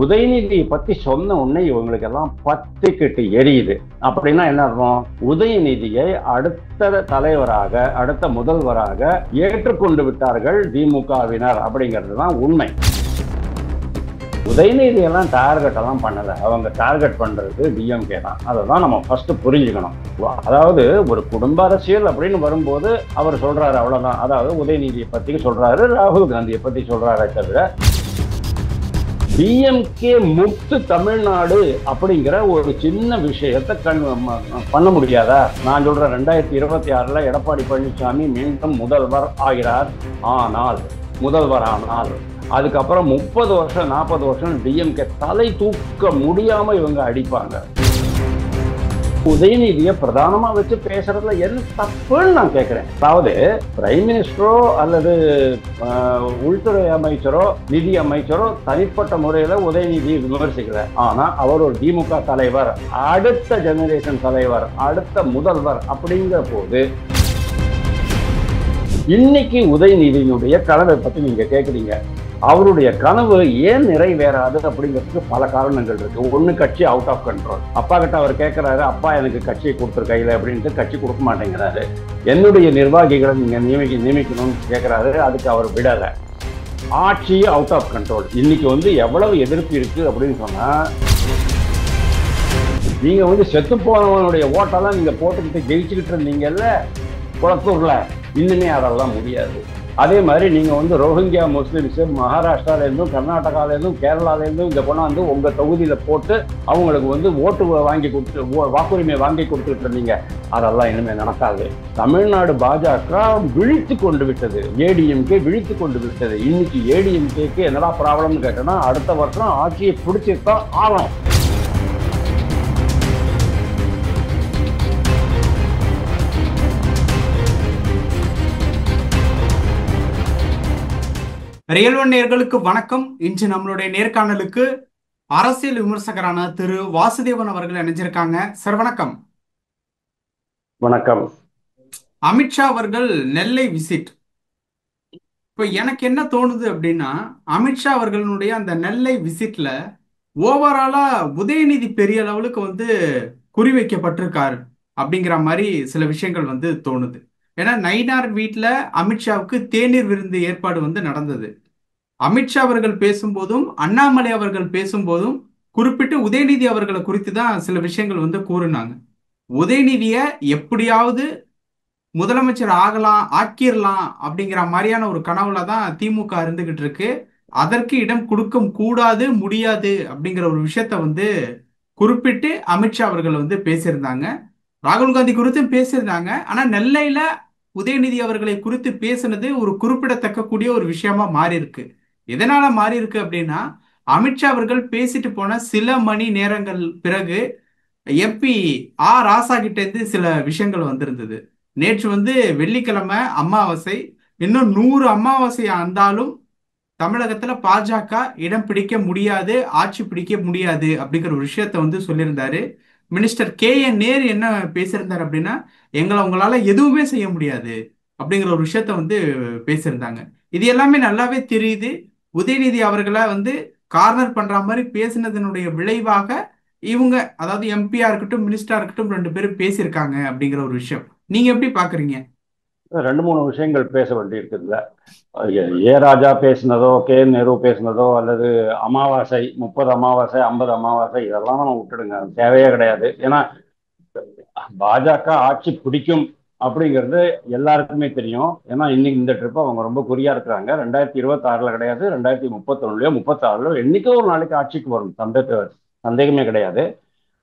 உதயநிதியை பத்தி சொன்ன உடனே இவங்களுக்கு எல்லாம் பத்திக்கிட்டு எரியுது. அப்படின்னா என்ன அர்த்தம்? உதயநிதியை அடுத்த தலைவராக, அடுத்த முதல்வராக ஏற்றுக்கொண்டு விட்டார்கள் திமுகவினர் அப்படிங்கிறது தான் உண்மை. உதயநிதி எல்லாம் டார்கெட் எல்லாம் பண்ணல. அவங்க டார்கெட் பண்றது டிஎம்கே தான். அதை தான் நம்ம ஃபர்ஸ்ட் புரிஞ்சுக்கணும். அதாவது ஒரு குடும்ப அரசியல் அப்படின்னு வரும்போது அவர் சொல்றாரு, அவ்வளவுதான். அதாவது உதயநிதியை பத்தி சொல்றாரு, ராகுல் காந்தியை பத்தி சொல்றாரே தவிர டிஎம்கே முக்து தமிழ்நாடு அப்படிங்கிற ஒரு சின்ன விஷயத்தை பண்ண முடியாதா? நான் சொல்றேன், 2026 எடப்பாடி பழனிசாமி மீண்டும் முதல்வர் ஆகிறார். முதல்வர் ஆனால் அதுக்கப்புறம் 30 வருஷம் 40 வருஷம் டிஎம்கே தலை தூக்க முடியாம இவங்க அடிப்பாங்க. உதயநிதியை பிரதானமா வச்சு பேசுறதுல என்ன தப்புன்னு நான் கேட்கிறேன். அதாவது பிரைம் மினிஸ்டரோ அல்லது உள்துறை அமைச்சரோ நிதி அமைச்சரோ தனிப்பட்ட முறையில உதயநிதியை விமர்சிக்கல. ஆனா அவர் ஒரு திமுக தலைவர், அடுத்த ஜெனரேஷன் தலைவர், அடுத்த முதல்வர் அப்படிங்கிற போது இன்னைக்கு உதயநிதியினுடைய கனவை பத்தி நீங்க கேட்குறீங்க. அவருடைய கனவு ஏன் நிறைவேறாது அப்படிங்கிறதுக்கு பல காரணங்கள் இருக்கு. ஒண்ணு, கட்சி அவுட் ஆஃப் கண்ட்ரோல். அப்பா கிட்ட அவர் கேட்கிறாரு, அப்பா எனக்கு கட்சியை கொடுத்துரு கையில அப்படின்ட்டு கட்சி கொடுக்க மாட்டேங்கிறாரு. என்னுடைய நிர்வாகிகளை நீங்க நியமிக்கணும்னு கேட்கிறாரு, அதுக்கு அவர் விடலை. ஆட்சி அவுட் ஆஃப் கண்ட்ரோல். இன்னைக்கு எவ்வளவு எதிர்ப்பு இருக்கு அப்படின்னு சொன்னா, நீங்க செத்து போனவனுடைய ஓட்டெல்லாம் நீங்க போட்டுக்கிட்டு ஜெயிச்சுக்கிட்டு இருந்தீங்கல்ல குளத்தூர்ல, இன்னுமே அதெல்லாம் முடியாது. அதே மாதிரி நீங்க ரோஹிங்கியா முஸ்லிம்ஸ் மகாராஷ்டிரால இருந்தும் கர்நாடகால இருந்தும் கேரளால இருந்தும் இங்க கொண்டாந்து உங்க தொகுதியில போட்டு அவங்களுக்கு ஓட்டு வாங்கி கொடுத்து வாக்குரிமை வாங்கி கொடுத்துட்டு இருந்தீங்க. அதெல்லாம் இனிமே நடக்காது. தமிழ்நாடு பாஜக விழித்து கொண்டு விட்டது, ஏடிஎம்கே விழித்து கொண்டு விட்டது. இன்னைக்கு ஏடிஎம்கேக்கு என்னடா ப்ராப்ளம்னு கேட்டோம்னா, அடுத்த வருஷம் ஆட்சியை பிடிச்சிருக்கா ஆகணும். ரியல் ஒன் நேயர்களுக்கு வணக்கம். இன்று நம்மளுடைய நேர்காணலுக்கு அரசியல் விமர்சகரான திரு வாசுதேவன் அவர்கள் இணைஞ்சிருக்காங்க. சார் வணக்கம். வணக்கம். அமித்ஷா அவர்கள் நெல்லை விசிட். இப்ப எனக்கு என்ன தோணுது அப்படின்னா, அமித்ஷா அவர்களுடைய அந்த நெல்லை விசிட்ல ஓவராலா உதயநிதி பெரிய லெவலுக்கு குறிவைக்கப்பட்டிருக்காரு அப்படிங்கிற மாதிரி சில விஷயங்கள் தோணுது. ஏன்னா நயினார் வீட்டுல அமித்ஷாவுக்கு தேநீர் விருந்து ஏற்பாடு நடந்தது. அமித்ஷா அவர்கள் பேசும்போதும் அண்ணாமலை அவர்கள் பேசும்போதும் குறிப்பிட்டு உதயநிதி அவர்களை குறித்து தான் சில விஷயங்கள் கூறினாங்க. உதயநிதிய எப்படியாவது முதலமைச்சர் ஆக்கிரலாம் அப்படிங்கிற மாதிரியான ஒரு கனவுல தான் திமுக இருந்துகிட்டு இருக்கு. அதற்கு இடம் கொடுக்க கூடாது, முடியாது அப்படிங்கிற ஒரு விஷயத்த குறிப்பிட்டு அமித்ஷா அவர்கள் பேசியிருந்தாங்க. ராகுல் காந்தி குறித்தும் பேசியிருந்தாங்க. ஆனா நெல்லையில உதயநிதி அவர்களை குறித்து பேசினது ஒரு குறிப்பிடத்தக்க கூடிய ஒரு விஷயமா மாறி இருக்கு. எதனால மாறி இருக்கு அப்படின்னா, அமித்ஷா அவர்கள் பேசிட்டு போன சில மணி நேரங்கள் பிறகு எம்பி ராசா கிட்ட இருந்து சில விஷயங்கள் வந்திருந்தது. நேற்று வெள்ளிக்கிழமை அமாவாசை, இன்னும் 100 அமாவாசை ஆண்டாலும் தமிழகத்துல பாஜக இடம் பிடிக்க முடியாது, ஆட்சி பிடிக்க முடியாது அப்படிங்கிற ஒரு விஷயத்த சொல்லியிருந்தாரு. மினிஸ்டர் KN நேரு என்ன பேசியிருந்தார் அப்படின்னா, எங்களை உங்களால எதுவுமே செய்ய முடியாது அப்படிங்கிற ஒரு விஷயத்த பேசியிருந்தாங்க. இது எல்லாமே நல்லாவே தெரியுது. உதயநிதி அவர்களை கார்னர் பண்ற மாதிரி பேசினதனுடைய விளைவாக இவங்க, அதாவது எம்பியா இருக்கட்டும் மினிஸ்டரா இருக்கட்டும், 2 பேரும் பேசியிருக்காங்க அப்படிங்கிற ஒரு விஷயம் நீங்க எப்படி பாக்குறீங்க? 2-3 விஷயங்கள் பேச வேண்டி இருக்குதுல்ல. ராஜா பேசினதோ, நேரு பேசினதோ, அல்லது அமாவாசை 30 அமாவாசை 50 அமாவாசை இதெல்லாம் நம்ம விட்டுடுங்க, தேவையே கிடையாது. ஏன்னா பாஜக ஆட்சி பிடிக்கும் அப்படிங்கிறது எல்லாருக்குமே தெரியும். ஏன்னா இன்னைக்கு இந்த ட்ரிப் அவங்க ரொம்ப குறியா இருக்கிறாங்க. 2026 கிடையாது, 2031 36 என்னைக்கோ ஒரு நாளைக்கு ஆட்சிக்கு வரும், சந்தேகமே கிடையாது.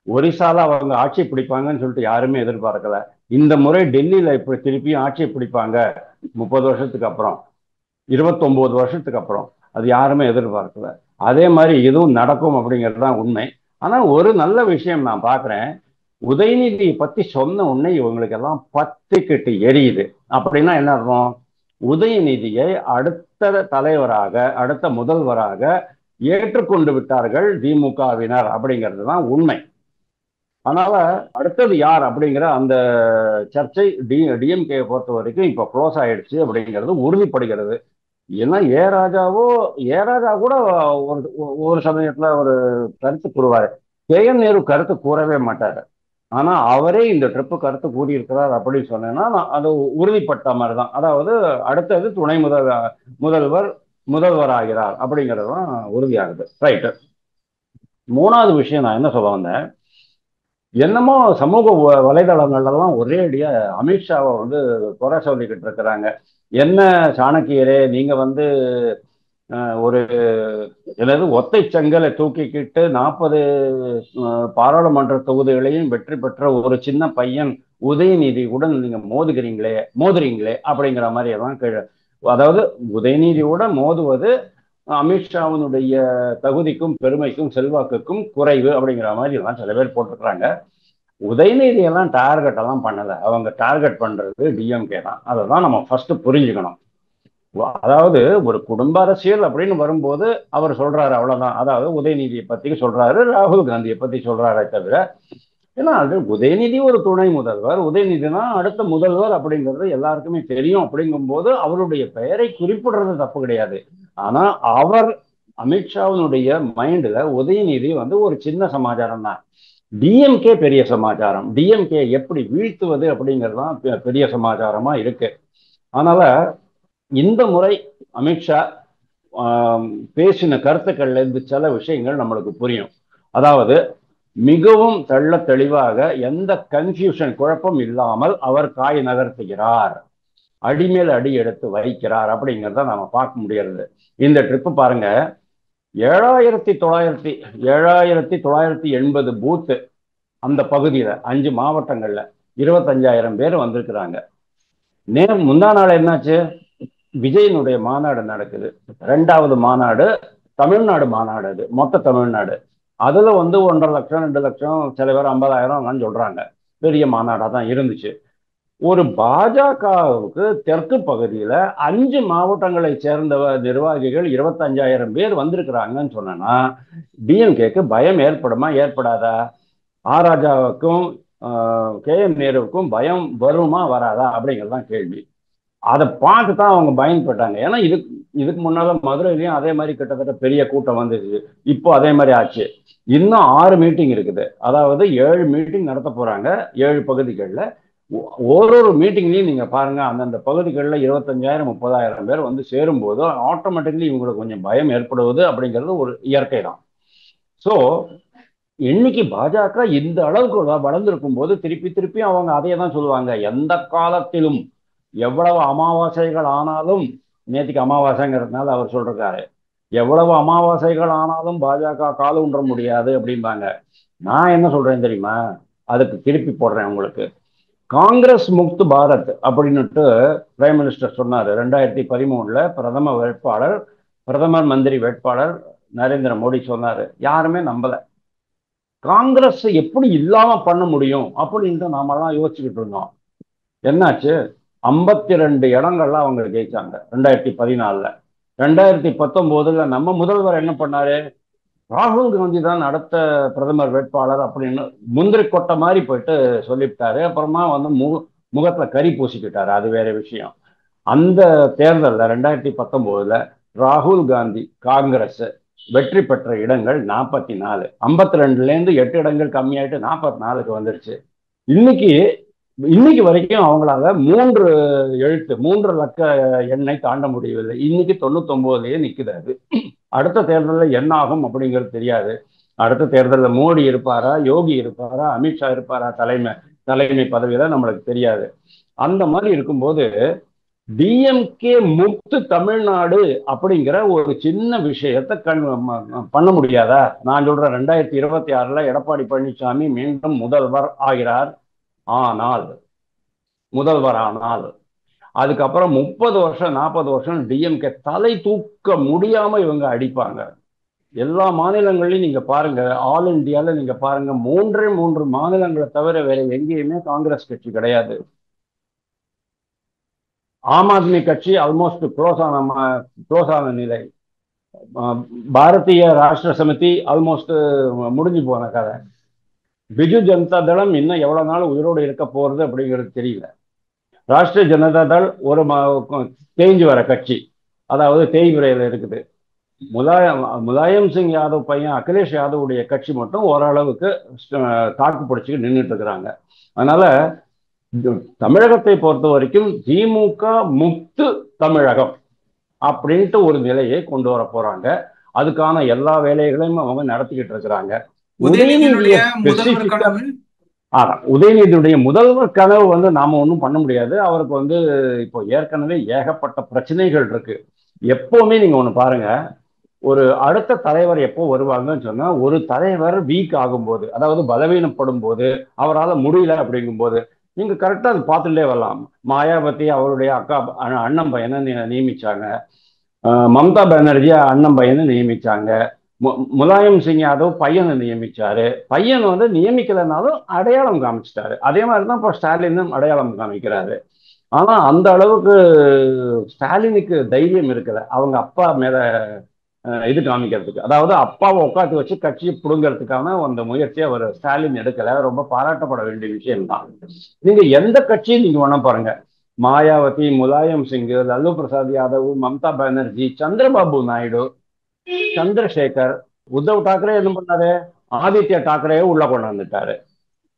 ஒரிசால அவங்க ஆட்சி பிடிப்பாங்கன்னு சொல்லிட்டு யாருமே எதிர்பார்க்கல. இந்த முறை டெல்லியில இப்ப திருப்பியும் ஆட்சியை பிடிப்பாங்க 30 வருஷத்துக்கு அப்புறம், 29 வருஷத்துக்கு அப்புறம், அது யாருமே எதிர்பார்க்கல. அதே மாதிரி இதுவும் நடக்கும் அப்படிங்கிறது தான் உண்மை. ஆனா ஒரு நல்ல விஷயம் நான் பாக்குறேன், உதயநிதியை பத்தி சொன்ன உடனே இவங்களுக்கு எல்லாம் பத்திக்கிட்டு எரியுது. அப்படின்னா என்ன அர்த்தம்? உதயநிதியை அடுத்த தலைவராக, அடுத்த முதல்வராக ஏற்றுக்கொண்டு விட்டார்கள் திமுகவினர் அப்படிங்கிறது தான் உண்மை. அதனால அடுத்தது யார் அப்படிங்கிற அந்த சர்ச்சை டிஎம்கே பொறுத்த வரைக்கும் இப்ப க்ளோஸ் ஆயிடுச்சு அப்படிங்கிறது உறுதிப்படுகிறது. ஏன்னா ஏ ராஜா கூட ஒரு ஒரு சமயத்துல ஒரு கருத்து கூறுவாரு. கே.என். நேரு கருத்து கூறவே மாட்டாரு. ஆனா அவரே இந்த ட்ரிப்பு கருத்து கூறியிருக்கிறார் அப்படின்னு சொன்னேன்னா நான் அது உறுதிப்பட்ட மாதிரி தான். அதாவது அடுத்தது துணை முதல்வர் முதல்வர் ஆகிறார் அப்படிங்கிறது தான் உறுதியாகுது. ரைட்டு. மூணாவது விஷயம் நான் என்ன சொல்ல வந்தேன், என்னமோ சமூக வலைதளங்கள்லாம் ஒரே அடியா அமித்ஷாவை வந்து குறை சொல்லிக்கிட்டு இருக்கிறாங்க. என்ன சாணக்கியரே, நீங்க வந்து ஒரு எனது ஒத்தை செங்கலை தூக்கிக்கிட்டு 40 பாராளுமன்ற தொகுதிகளையும் வெற்றி பெற்ற ஒரு சின்ன பையன் உதயநிதி உடன் நீங்க மோதுறீங்களே அப்படிங்கிற மாதிரி எல்லாம் அதாவது உதயநிதியோட மோதுவது அமித்ஷாவினுடைய தகுதிக்கும் பெருமைக்கும் செல்வாக்குக்கும் குறைவு அப்படிங்கிற மாதிரி எல்லாம் சில பேர் போட்டிருக்கிறாங்க. உதயநிதி எல்லாம் டார்கெட் எல்லாம் பண்ணல. அவங்க டார்கெட் பண்றது டிஎம்கே தான். அதை தான் நம்ம ஃபர்ஸ்ட் புரிஞ்சுக்கணும். அதாவது ஒரு குடும்ப அரசியல் அப்படின்னு வரும்போது அவர் சொல்றாரு, அவ்வளவுதான். அதாவது உதயநிதியை பத்தி சொல்றாரு, ராகுல் காந்தியை பத்தி சொல்றாரே தவிர, ஏன்னா அது உதயநிதி ஒரு துணை முதல்வர், உதயநிதி தான் அடுத்த முதல்வர் அப்படிங்கிறது எல்லாருக்குமே தெரியும். அப்படிங்கும் போது அவருடைய பெயரை குறிப்பிடுறது தப்பு கிடையாது. ஆனா அவர் அமித்ஷாவினுடைய மைண்ட்ல உதயநிதி வந்து ஒரு சின்ன சமாச்சாரம் தான். டிஎம்கே பெரிய சமாச்சாரம். டிஎம்கே எப்படி வீழ்த்துவது அப்படிங்கிறது தான் பெரிய சமாச்சாரமா இருக்கு. அதனால இந்த முறை அமித்ஷா பேசின கருத்துக்கள்ல இருந்து சில விஷயங்கள் நம்மளுக்கு புரியும். அதாவது மிகவும் தெள்ள தெளிவாக எந்த கன்ஃபியூஷன் குழப்பம் இல்லாமல் அவர் காய் நகர்த்துகிறார், அடிமேல் அடி எடுத்து வைக்கிறார் அப்படிங்கிறத நாம பார்க்க முடியாது. இந்த ட்ரிப்பு பாருங்க, 7,980 பூத்து அந்த பகுதியில 5 மாவட்டங்கள்ல 25,000 பேர் வந்திருக்கிறாங்க. முந்தா நாள் என்னாச்சு, விஜயனுடைய மாநாடு நடக்குது. 2வது மாநாடு தமிழ்நாடு மாநாடு, அது மொத்த தமிழ்நாடு. அதுல வந்து 1,50,000 2,00,000 சில பேர் 50,000 சொல்றாங்க. பெரிய மாநாடா தான் இருந்துச்சு. ஒரு பாஜகவுக்கு தெற்கு பகுதியில 5 மாவட்டங்களை சேர்ந்த நிர்வாகிகள் 25,000 பேர் வந்திருக்கிறாங்கன்னு சொன்னா டிஎம்கேக்கு பயம் ஏற்படுமா ஏற்படாதா? ராஜாவுக்கும் கே.என்.நேருவுக்கும் பயம் வருமா வராதா அப்படிங்கிறதுதான் கேள்வி. அதை பார்த்து தான் அவங்க பயன்பட்டாங்க. ஏன்னா இதுக்கு முன்னால மதுரையிலையும் அதே மாதிரி கிட்டத்தட்ட பெரிய கூட்டம் வந்துச்சு. இப்போ அதே மாதிரி ஆச்சு. இன்னும் 6 மீட்டிங் இருக்குது. அதாவது 7 மீட்டிங் நடத்த போறாங்க 7 பகுதிகளில். ஒரு மீட்டிங்லையும் நீங்க பாருங்க, அந்தந்த பகுதிகளில் 25,000 30,000 பேர் வந்து சேரும்போது ஆட்டோமேட்டிக்லி இவங்களுக்கு கொஞ்சம் பயம் ஏற்படுவது அப்படிங்கிறது ஒரு இயற்கை தான். ஸோ இன்னைக்கு பாஜக இந்த அளவுக்கு வளர்ந்திருக்கும் போது திருப்பி திருப்பி அவங்க அதையே தான் சொல்லுவாங்க. எந்த காலத்திலும் எவ்வளவு அமாவாசைகள் ஆனாலும், நேற்றுக்கு அமாவாசைங்கிறதுனால அவர் சொல்றாரு, எவ்வளவு அமாவாசைகள் ஆனாலும் பாஜக கால் ஊன்ற முடியாது அப்படிம்பாங்க. நான் என்ன சொல்றேன் தெரியுமா? அதுக்கு திருப்பி போடுறேன் உங்களுக்கு. காங்கிரஸ் முக்து பாரத் அப்படின்னுட்டு பிரைம் மினிஸ்டர் சொன்னாரு 2013 பிரதமர் மந்திரி வேட்பாளர் நரேந்திர மோடி சொன்னாரு. யாருமே நம்பல. காங்கிரஸ் எப்படி இல்லாம பண்ண முடியும் அப்படின்ட்டு நாமெல்லாம் யோசிச்சுக்கிட்டு இருந்தோம். என்னாச்சு? 52 இடங்கள்ல அவங்க ஜெயிச்சாங்க 2014. 2019 நம்ம முதல்வர் என்ன பண்ணாரு? ராகுல் காந்தி தான் அடுத்த பிரதமர் வேட்பாளர் அப்படின்னு முந்திரி கொட்டை மாதிரி போயிட்டு சொல்லிவிட்டாரு. அப்புறமா வந்து முகத்துல கறி பூசிக்கிட்டாரு. அது வேற விஷயம். அந்த தேர்தலில் 2019 ராகுல் காந்தி காங்கிரஸ் வெற்றி பெற்ற இடங்கள் 44. 52லேருந்து 8 இடங்கள் கம்மியாயிட்டு 44க்கு வந்துருச்சு. இன்னைக்கு வரைக்கும் அவங்களால 3 இலக்க எண்ணை தாண்ட முடியவில்லை. இன்னைக்கு 99லேயே நிக்குது. அது அடுத்த தேர்தலில் என்ன ஆகும் அப்படிங்கிறது தெரியாது. அடுத்த தேர்தலில் மோடி இருப்பாரா, யோகி இருப்பாரா, அமித்ஷா இருப்பாரா தலைமை பதவியில நம்மளுக்கு தெரியாது. அந்த மாதிரி இருக்கும்போது டிஎம்கே முக்து தமிழ்நாடு அப்படிங்கிற ஒரு சின்ன விஷயத்தை பண்ண முடியாதா? நான் சொல்றேன், 2026 எடப்பாடி பழனிசாமி மீண்டும் முதல்வர் ஆகிறார். ஆனால் அதுக்கப்புறம் 30 வருஷம் 40 வருஷம் டிஎம்கே தலை தூக்க முடியாம இவங்க அடிப்பாங்க. எல்லா மாநிலங்களையும் நீங்க பாருங்க, ஆல் இந்தியால நீங்க பாருங்க, 3 மாநிலங்களை தவிர வேற எங்கேயுமே காங்கிரஸ் கட்சி கிடையாது. ஆம் ஆத்மி கட்சி ஆல்மோஸ்ட் க்ளோஸ் ஆன நிலை. பாரதிய ராஷ்டிர சமிதி ஆல்மோஸ்ட் முடிஞ்சு போன கதை. பிஜு ஜனதா தளம் இன்னும் எவ்வளவு நாள் உயிரோடு இருக்க போறது அப்படிங்கிறது தெரியல. ராஷ்டிரிய ஜனதா தள் ஒரு தேஞ்சு வர கட்சி. அதாவது தேய்பிரையில் இருக்குது. முலாயம் முலாயம் சிங் யாதவ் பையன் அகிலேஷ் யாதவுடைய கட்சி மட்டும் ஓரளவுக்கு தாக்கு பிடிச்சிட்டு நின்றுட்டு இருக்கிறாங்க. அதனால தமிழகத்தை பொறுத்த வரைக்கும் திமுக முக்து தமிழகம் அப்படின்ட்டு ஒரு நிலையை கொண்டு வர போறாங்க. அதுக்கான எல்லா வேலைகளையும் அவங்க நடத்திக்கிட்டு இருக்கிறாங்க. உதயநிதியினுடைய உதயநிதியை முதல்வர் ஸ்பெசிபிக்கா கனவு. உதயநிதியுடைய முதல்வர் கனவு நாம ஒன்றும் பண்ண முடியாது. அவருக்கு இப்போ ஏற்கனவே ஏகப்பட்ட பிரச்சனைகள் இருக்கு. எப்பவுமே நீங்க ஒண்ணு பாருங்க, ஒரு அடுத்த தலைவர் எப்போ வருவாங்கன்னு சொன்னா, ஒரு தலைவர் வீக் ஆகும்போது, அதாவது பலவீனப்படும் போது, அவரால் முடியல அப்படிங்கும்போது நீங்க கரெக்டா அது பார்த்துட்டே வரலாம். மாயாவதி அவருடைய அக்கா அண்ணன் பையனை நியமிச்சாங்க. மம்தா பானர்ஜி அண்ணன் பையனை நியமிச்சாங்க. முலாயம் சிங் யாதவ் பையனை நியமிச்சாரு. பையன் நியமிக்கலைனாலும் அடையாளம் காமிச்சிட்டாரு. அதே மாதிரிதான் இப்போ ஸ்டாலினும் அடையாளம் காமிக்கிறாரு. ஆனா அந்த அளவுக்கு ஸ்டாலினுக்கு தைரியம் இருக்கல அவங்க அப்பா மேல இது காமிக்கிறதுக்கு. அதாவது அப்பாவை உட்காந்து வச்சு கட்சியை புடுங்கிறதுக்கான அந்த முயற்சியை அவர் ஸ்டாலின் எடுக்கல. ரொம்ப பாராட்டப்பட வேண்டிய விஷயம்தான். நீங்க எந்த கட்சியும் நீங்க வேணா பாருங்க, மாயாவதி, முலாயம் சிங், லல்லு பிரசாத் யாதவ், மம்தா பானர்ஜி, சந்திரபாபு நாயுடு, சந்திரசேகர், உத்தவ் தாக்கரே என்ன பண்ணாரு, ஆதித்ய தாக்கரே உள்ள கொண்டாந்துட்டாரு.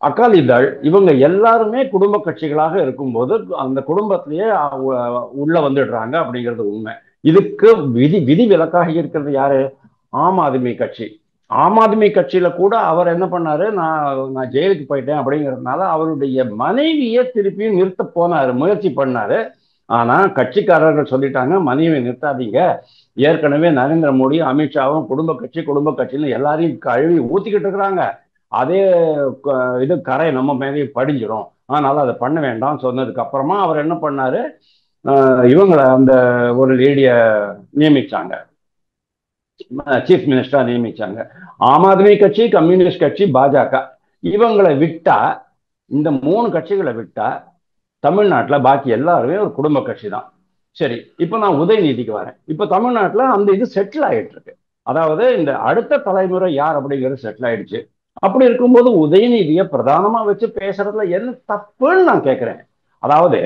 அகாலிதள், இவங்க எல்லாருமே குடும்ப கட்சிகளாக இருக்கும்போது அந்த குடும்பத்திலேயே உள்ள வந்துடுறாங்க அப்படிங்கிறது உண்மை. இதுக்கு விதி விலக்காக இருக்கிறது யாரு? ஆம் ஆத்மி கட்சி. ஆம் ஆத்மி கட்சியில கூட அவர் என்ன பண்ணாரு, நான் ஜெயிலுக்கு போயிட்டேன் அப்படிங்கிறதுனால அவருடைய மனைவியை திருப்பியும் நிறுத்த போனாரு, முயற்சி பண்ணாரு. ஆனா கட்சிக்காரர்கள் சொல்லிட்டாங்க, மனைவியை நிறுத்தாதீங்க, ஏற்கனவே நரேந்திர மோடி அமித்ஷாவும் குடும்ப கட்சின்னு எல்லாரையும் கழுவி ஊத்திக்கிட்டு இருக்கிறாங்க, அதே இது கரை நம்ம மேலேயே படிஞ்சிடும், அதனால அதை பண்ண வேண்டாம் சொன்னதுக்கு அப்புறமா அவர் என்ன பண்ணாரு, இவங்களை அந்த ஒரு லேடிய நியமிச்சாங்க, சீஃப் மினிஸ்டரா நியமிச்சாங்க. ஆம் ஆத்மி கட்சி, கம்யூனிஸ்ட் கட்சி, பாஜக, இவங்களை விட்டா, இந்த 3 கட்சிகளை விட்டா தமிழ்நாட்டில் பாக்கி எல்லாருமே ஒரு குடும்ப கட்சி தான். சரி, இப்போ நான் உதயநிதிக்கு வரேன். இப்போ தமிழ்நாட்டில் அந்த இது செட்டில் ஆயிட்டு இருக்கு. அதாவது இந்த அடுத்த தலைமுறை யார் அப்படிங்கிறது செட்டில் ஆயிடுச்சு. அப்படி இருக்கும்போது உதயநிதியை பிரதானமா வச்சு பேசுறதுல என்ன தப்புன்னு நான் கேட்கிறேன். அதாவது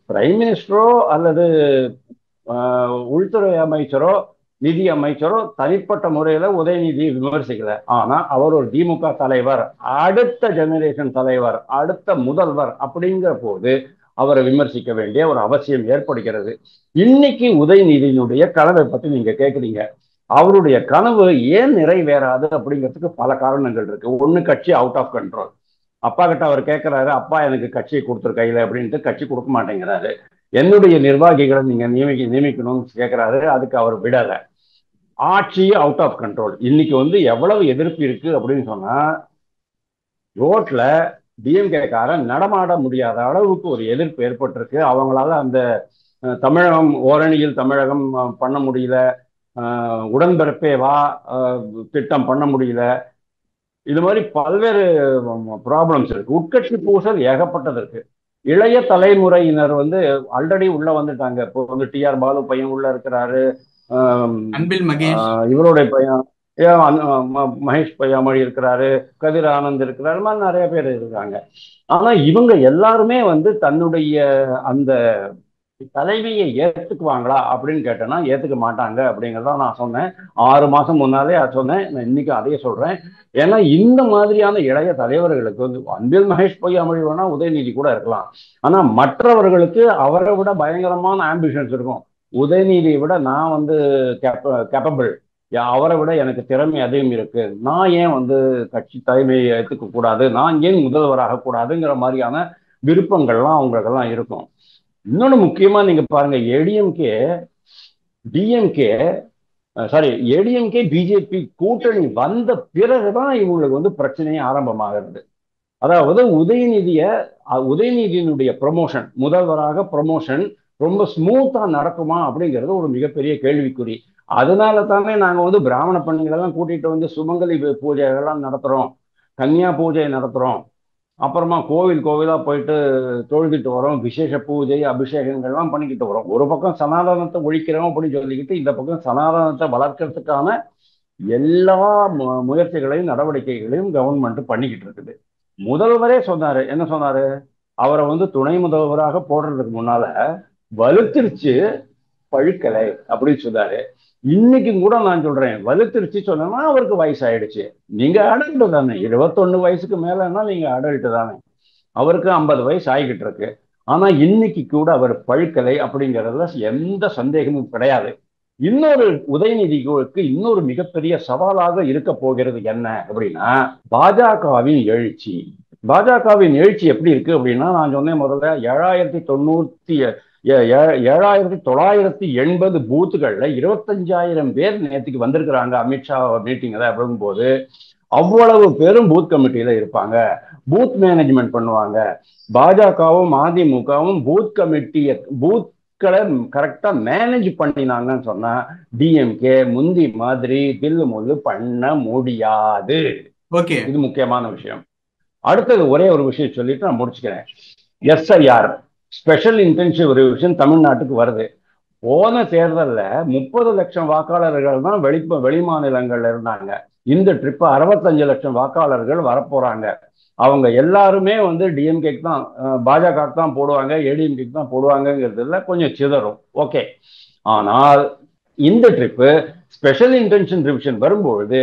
பிரைம் மினிஸ்டரோ அல்லது உள்துறை அமைச்சரோ நிதி அமைச்சரோ தனிப்பட்ட முறையில உதயநிதியை விமர்சிக்கல. ஆனா அவர் ஒரு திமுக தலைவர், அடுத்த ஜெனரேஷன் தலைவர், அடுத்த முதல்வர் அப்படிங்கிற போது அவரை விமர்சிக்க வேண்டிய ஒரு அவசியம் ஏற்படுகிறது. இன்னைக்கு உதயநிதியினுடைய கனவை பத்தி நீங்க கேட்குறீங்க. அவருடைய கனவு ஏன் நிறைவேறாது அப்படிங்கிறதுக்கு பல காரணங்கள் இருக்கு. ஒண்ணு, கட்சி அவுட் ஆஃப் கண்ட்ரோல். அப்பா கிட்ட அவர் கேட்கிறாரு, அப்பா எனக்கு கட்சியை கொடுத்துரு கையில அப்படின்ட்டு, கட்சி கொடுக்க மாட்டேங்கிறாரு. என்னுடைய நிர்வாகிகளை நீங்க நியமிக்கணும்னு கேட்கிறாரு, அதுக்கு அவர் விடல. ஆட்சி அவுட் ஆஃப் கண்ட்ரோல். இன்னைக்கு எவ்வளவு எதிர்ப்பு இருக்கு அப்படின்னு சொன்னா, ரோட்ல டிஎம்கே காரன் நடமாட முடியாத அளவுக்கு ஒரு எதிர்ப்பு ஏற்பட்டிருக்கு. அவங்களால அந்த தமிழகம் ஓரணியில் தமிழகம் பண்ண முடியல, உடன்பிறப்பே வா திட்டம் பண்ண முடியல, இது மாதிரி பல்வேறு ப்ராப்ளம்ஸ் இருக்கு. உட்கட்சி பூசல் ஏகப்பட்டது இருக்கு. இளைய தலைமுறையினர் ஆல்ரெடி உள்ள வந்துட்டாங்க. இப்போ டிஆர் பாலு பையன் உள்ள இருக்கிறாரு, அன்பில் மகேஷ், இவருடைய பையன் மகேஷ் பொய்யாமொழி இருக்கிறாரு, கதிர் ஆனந்த் இருக்கிறாரு, மாதிரி நிறைய பேர் இருக்காங்க. ஆனா இவங்க எல்லாருமே தன்னுடைய அந்த தலைமையை ஏத்துக்குவாங்களா அப்படின்னு கேட்டேன்னா ஏத்துக்க மாட்டாங்க அப்படிங்கிறத நான் சொன்னேன். 6 மாசம் முன்னாலே சொன்னேன், நான் இன்னைக்கு அதையே சொல்றேன். ஏன்னா இந்த மாதிரியான இளைய தலைவர்களுக்கு அன்பில் மகேஷ் பொய்யாமொழி வேணா உதயநிதி கூட இருக்கலாம், ஆனா மற்றவர்களுக்கு அவரை விட பயங்கரமான ஆம்பிஷன்ஸ் இருக்கும். உதயநிதியை விட நான் கேப்பபிள், அவரை விட எனக்கு திறமை அதிகம் இருக்கு, நான் ஏன் கட்சி தலைமையை ஏற்றுக்க கூடாது, நான் ஏன் முதல்வராக கூடாதுங்கிற மாதிரியான விருப்பங்கள்லாம் அவங்களுக்கெல்லாம் இருக்கும். இன்னொன்னு முக்கியமா நீங்க பாருங்க, ஏடிஎம்கே டிஎம்கே ஏடிஎம்கே பிஜேபி கூட்டணி வந்த பிறகுதான் இவங்களுக்கு பிரச்சனையே ஆரம்பமாகிறது. அதாவது உதயநிதியினுடைய ப்ரமோஷன், முதல்வராக ப்ரமோஷன் ரொம்ப ஸ்மூத்தா நடக்குமா அப்படிங்கிறது ஒரு மிகப்பெரிய கேள்விக்குறி. அதனால தானே நாங்க பிராமண பெண்களெல்லாம் கூட்டிட்டு சுமங்கலி பூஜைகள்லாம் நடத்துறோம், கன்னியா பூஜை நடத்துறோம், அப்புறமா கோவிலா போயிட்டு தொழுதுட்டு வரோம், விசேஷ பூஜை அபிஷேகங்கள்லாம் பண்ணிக்கிட்டு வரோம். ஒரு பக்கம் சனாதனத்தை ஒழிக்கிறோம் அப்படின்னு சொல்லிக்கிட்டு, இந்த பக்கம் சனாதனத்தை வளர்க்கறதுக்கான எல்லா முயற்சிகளையும் நடவடிக்கைகளையும் கவர்மெண்ட் பண்ணிக்கிட்டு இருக்குது. முதல்வரே சொன்னாரு, என்ன சொன்னாரு, அவரை துணை முதல்வராக போடுறதுக்கு முன்னால வலுத்திருச்சு, பழுக்கலை அப்படின்னு சொன்னாரு. இன்னைக்கும் கூட நான் சொல்றேன், வலுத்திருச்சு சொன்னா அவருக்கு வயசாயிடுச்சு. நீங்க அடல்ட் தானே, 21 வயசுக்கு மேலன்னா நீங்க அடல்ட் தானே. அவருக்கு 50 வயசு ஆகிக்கிட்டு இருக்கு. ஆனா இன்னைக்கு கூட அவர் பழுக்கலை அப்படிங்கிறதுல எந்த சந்தேகமும் கிடையாது. இன்னொரு உதயநிதிக்கு இன்னொரு மிகப்பெரிய சவாலாக இருக்க போகிறது என்ன அப்படின்னா, பாஜகவின் எழுச்சி. பாஜகவின் எழுச்சி எப்படி இருக்கு அப்படின்னா, நான் சொன்னேன் முதல்ல 7,980 பூத்துகள்ல 25,000 பேர் நேற்றுக்கு வந்திருக்கிறாங்க அமித்ஷா மீட்டிங்ல. அப்படிங்கும் போது அவ்வளவு பேரும் பூத் கமிட்டியில இருப்பாங்க, பூத் மேனேஜ்மெண்ட் பண்ணுவாங்க. பாஜகவும் அதிமுகவும் பூத் கமிட்டியை பூத்களை கரெக்டா மேனேஜ் பண்ணினாங்கன்னு சொன்னா டிஎம்கே முந்தி மாதிரி தில்லு முள்ளு பண்ண முடியாது. ஓகே. இது முக்கியமான விஷயம். அடுத்தது ஒரே ஒரு விஷயம் சொல்லிட்டு நான் முடிச்சுக்கிறேன். எஸ்ஐஆர், ஸ்பெஷல் இன்டென்சிவ் ரிவிஷன் தமிழ்நாட்டுக்கு வருது. போன தேர்தல்ல 30 லட்சம் வாக்காளர்கள் தான் வெளி மாநிலங்கள்ல இருந்தாங்க. இந்த ட்ரிப் 65 லட்சம் வாக்காளர்கள் வரப்போறாங்க. அவங்க எல்லாருமே வந்து டிஎம்கேக்கு தான், பாஜகவுக்கு தான் போடுவாங்க, ஏடிஎம்கேக்கு தான் போடுவாங்கங்கிறதுல கொஞ்சம் சிதறும். ஓகே. ஆனால் இந்த ட்ரிப்பு ஸ்பெஷல் இன்டென்ஷன் ரிவிஷன் வரும்பொழுது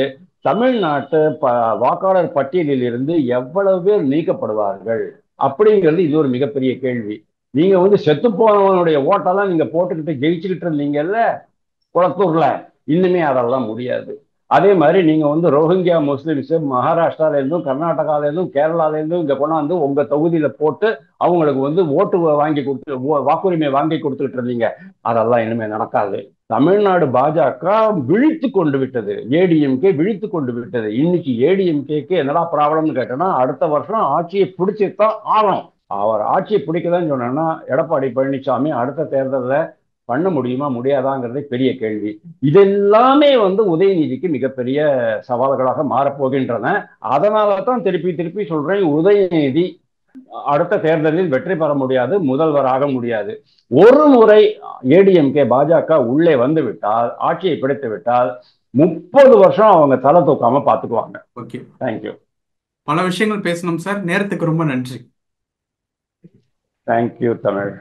தமிழ்நாட்டு வாக்காளர் பட்டியலில் இருந்து எவ்வளவு பேர் நீக்கப்படுவார்கள் அப்படிங்கிறது இது ஒரு மிகப்பெரிய கேள்வி. நீங்க வந்து செத்து போனவனுடைய ஓட்டெல்லாம் நீங்க போட்டுக்கிட்டு ஜெயிச்சுக்கிட்டு இருந்தீங்கல்ல குளத்தூர்ல, இன்னுமே அதெல்லாம் முடியாது. அதே மாதிரி நீங்க வந்து ரோஹிங்கியா முஸ்லிம்ஸ் மகாராஷ்டிரால இருந்தும் கர்நாடகால இருந்தும் கேரளால இருந்தும் இங்க கொண்டாந்து உங்க தொகுதியில போட்டு அவங்களுக்கு வந்து ஓட்டு வாங்கி கொடுத்து வாக்குரிமை வாங்கி கொடுத்துக்கிட்டு இருந்தீங்க. அதெல்லாம் இனிமே நடக்காது. தமிழ்நாடு பாஜக விழித்து கொண்டு விட்டது, ஏடிஎம்கே விழித்து கொண்டு விட்டது. இன்னைக்கு ஏடிஎம்கேக்கு என்னடா ப்ராப்ளம்னு கேட்டோம்னா, அடுத்த வருஷம் ஆட்சியை பிடிச்சித்தான் ஆகணும். அவர் ஆட்சியை பிடிக்கலன்னு சொன்னா எடப்பாடி பழனிசாமி அடுத்த தேர்தலில் பண்ண முடியுமா முடியாதாங்கிறதே பெரிய கேள்வி. இதெல்லாமே வந்து உதயநிதிக்கு மிகப்பெரிய சவால்களாக மாறப்போகின்றன. அதனால தான் திருப்பி திருப்பி சொல்றேன், உதயநிதி அடுத்த தேர்தலில் வெற்றி பெற முடியாது, முதல்வராக முடியாது. ஒரு முறை ஏடிஎம்கே பாஜக உள்ளே வந்து விட்டால், ஆட்சியை பிடித்து விட்டால் 30 வருஷம் அவங்க தலை தூக்காம பாத்துக்குவாங்க. Okay, thank you. பல விஷயங்கள் பேசணும் சார், நேரத்துக்கு ரொம்ப நன்றி. தேங்க்யூ தமிழ்.